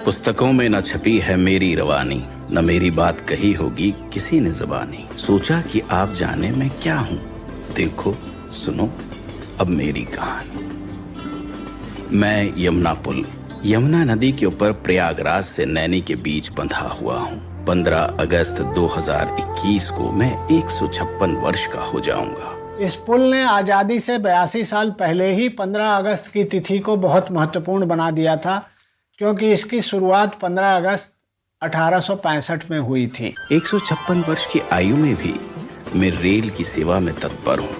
पुस्तकों में न छपी है मेरी रवानी, न मेरी बात कही होगी किसी ने ज़बानी। सोचा कि आप जाने मैं क्या हूँ, देखो सुनो अब मेरी कहानी। मैं यमुना पुल, यमुना नदी के ऊपर प्रयागराज से नैनी के बीच बंधा हुआ हूँ। 15 अगस्त 2021 को मैं 156 वर्ष का हो जाऊंगा। इस पुल ने आज़ादी से 82 साल पहले ही 15 अगस्त की तिथि को बहुत महत्वपूर्ण बना दिया था, क्योंकि इसकी शुरुआत 15 अगस्त 1865 में हुई थी। 156 वर्ष की आयु में भी मैं रेल की सेवा में तत्पर हूँ,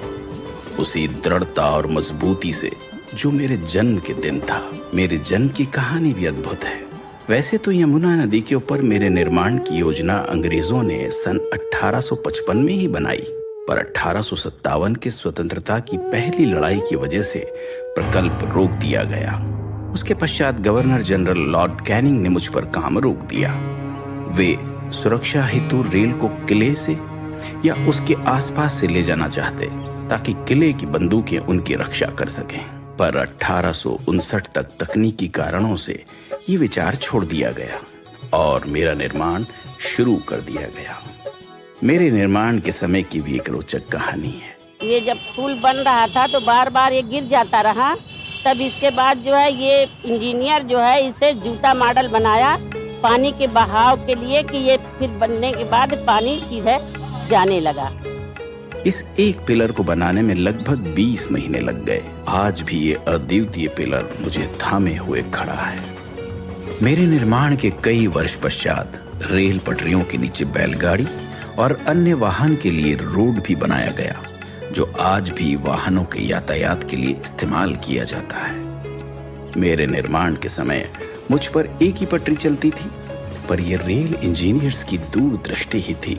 उसी दृढ़ता और मजबूती से जो मेरे जन्म के दिन था। मेरे जन्म की कहानी भी अद्भुत है। वैसे तो यमुना नदी के ऊपर मेरे निर्माण की योजना अंग्रेजों ने सन 1855 में ही बनाई, पर 1857 के स्वतंत्रता की पहली लड़ाई की वजह से प्रकल्प रोक दिया गया। उसके पश्चात गवर्नर जनरल लॉर्ड कैनिंग ने मुझ पर काम रोक दिया। वे सुरक्षा हेतु रेल को किले से या उसके आसपास से ले जाना चाहते, ताकि किले की बंदूकें उनकी रक्षा कर सकें। पर 1859 तक तकनीकी कारणों से ये विचार छोड़ दिया गया और मेरा निर्माण शुरू कर दिया गया। मेरे निर्माण के समय की भी एक रोचक कहानी है। ये जब पुल बन रहा था तो बार बार ये गिर जाता रहा। तब इसके बाद जो है ये इंजीनियर जो है इसे जूता मॉडल बनाया पानी के बहाव के लिए, कि ये फिर बनने के बाद पानी सीधे जाने लगा। इस एक पिलर को बनाने में लगभग 20 महीने लग गए। आज भी ये अद्वितीय पिलर मुझे थामे हुए खड़ा है। मेरे निर्माण के कई वर्ष पश्चात रेल पटरियों के नीचे बैलगाड़ी और अन्य वाहन के लिए रोड भी बनाया गया, जो आज भी वाहनों के यातायात के लिए इस्तेमाल किया जाता है। मेरे निर्माण के समय मुझ पर एक ही पटरी चलती थी, पर यह रेल इंजीनियर्स की दूरदृष्टि ही थी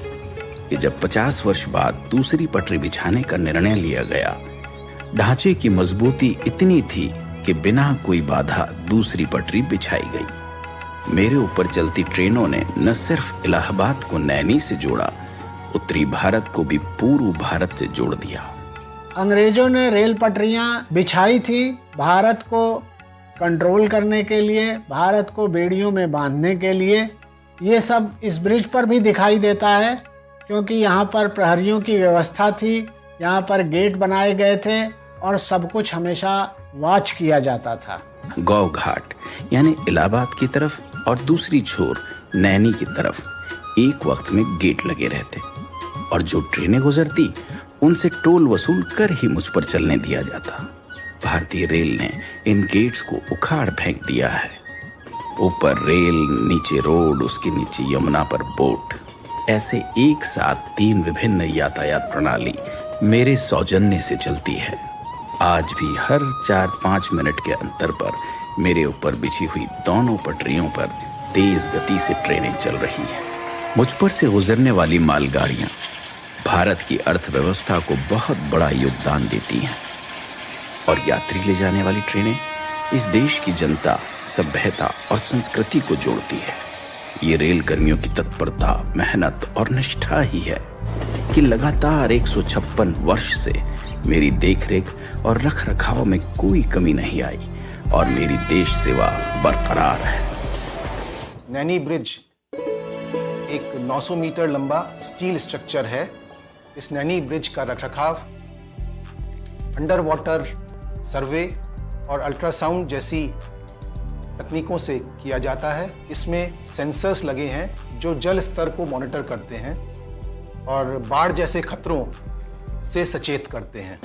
कि जब 50 वर्ष बाद दूसरी पटरी बिछाने का निर्णय लिया गया, ढांचे की मजबूती इतनी थी कि बिना कोई बाधा दूसरी पटरी बिछाई गई। मेरे ऊपर चलती ट्रेनों ने न सिर्फ इलाहाबाद को नैनी से जोड़ा, उत्तरी भारत को भी पूर्व भारत से जोड़ दिया। अंग्रेजों ने रेल पटरियां बिछाई थी भारत को कंट्रोल करने के लिए, भारत को बेड़ियों में बांधने के लिए। ये सब इस ब्रिज पर भी दिखाई देता है, क्योंकि यहाँ पर प्रहरियों की व्यवस्था थी, यहाँ पर गेट बनाए गए थे और सब कुछ हमेशा वॉच किया जाता था। गौ घाट यानी इलाहाबाद की तरफ और दूसरी छोर नैनी की तरफ एक वक्त में गेट लगे रहते, और जो ट्रेनें गुजरती उनसे टोल वसूल कर ही मुझ पर चलने दिया जाता। भारतीय रेल ने इन गेट्स को उखाड़ फेंक दिया है। ऊपर रेल, नीचे रोड, उसके नीचे यमुना पर बोट, ऐसे एक साथ 3 विभिन्न यातायात प्रणाली मेरे सौजन्य से चलती है। आज भी हर 4-5 मिनट के अंतर पर मेरे ऊपर बिछी हुई दोनों पटरियों पर तेज गति से ट्रेनें चल रही हैं। मुझ पर से गुजरने वाली मालगाड़ियां भारत की अर्थव्यवस्था को बहुत बड़ा योगदान देती हैं, और यात्री ले जाने वाली ट्रेनें इस देश की जनता, सभ्यता और संस्कृति को जोड़ती है। ये रेल कर्मियों की तत्परता, मेहनत और निष्ठा ही है कि लगातार 156 वर्ष से मेरी देखरेख और रखरखाव में कोई कमी नहीं आई और मेरी देश सेवा बरकरार है। नैनी ब्रिज एक 900 मीटर लंबा स्टील स्ट्रक्चर है। इस नैनी ब्रिज का रखरखाव अंडर वाटर सर्वे और अल्ट्रासाउंड जैसी तकनीकों से किया जाता है। इसमें सेंसर्स लगे हैं जो जल स्तर को मॉनिटर करते हैं और बाढ़ जैसे खतरों से सचेत करते हैं।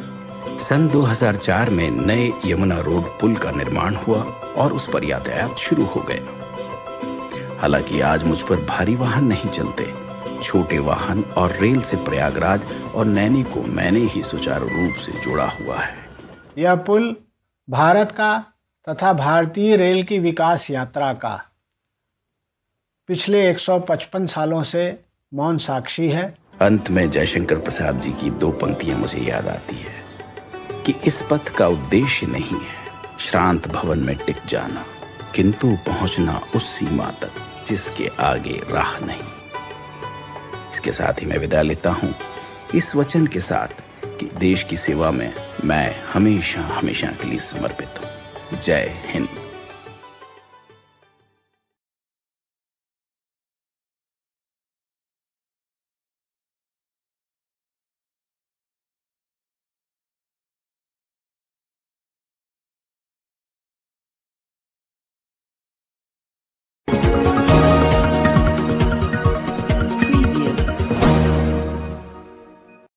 सन 2004 में नए यमुना रोड पुल का निर्माण हुआ और उस पर यातायात शुरू हो गया। हालांकि आज मुझ पर भारी वाहन नहीं चलते, छोटे वाहन और रेल से प्रयागराज और नैनी को मैंने ही सुचारू रूप से जोड़ा हुआ है। यह पुल भारत का तथा भारतीय रेल की विकास यात्रा का पिछले 155 सालों से मौन साक्षी है। अंत में जयशंकर प्रसाद जी की 2 पंक्तियां मुझे याद आती है कि इस पथ का उद्देश्य नहीं है श्रांत भवन में टिक जाना, किंतु पहुंचना उस सीमा तक जिसके आगे राह नहीं। इसके साथ ही मैं विदा लेता हूं, इस वचन के साथ कि देश की सेवा में मैं हमेशा हमेशा के लिए समर्पित हूं। जय हिंद।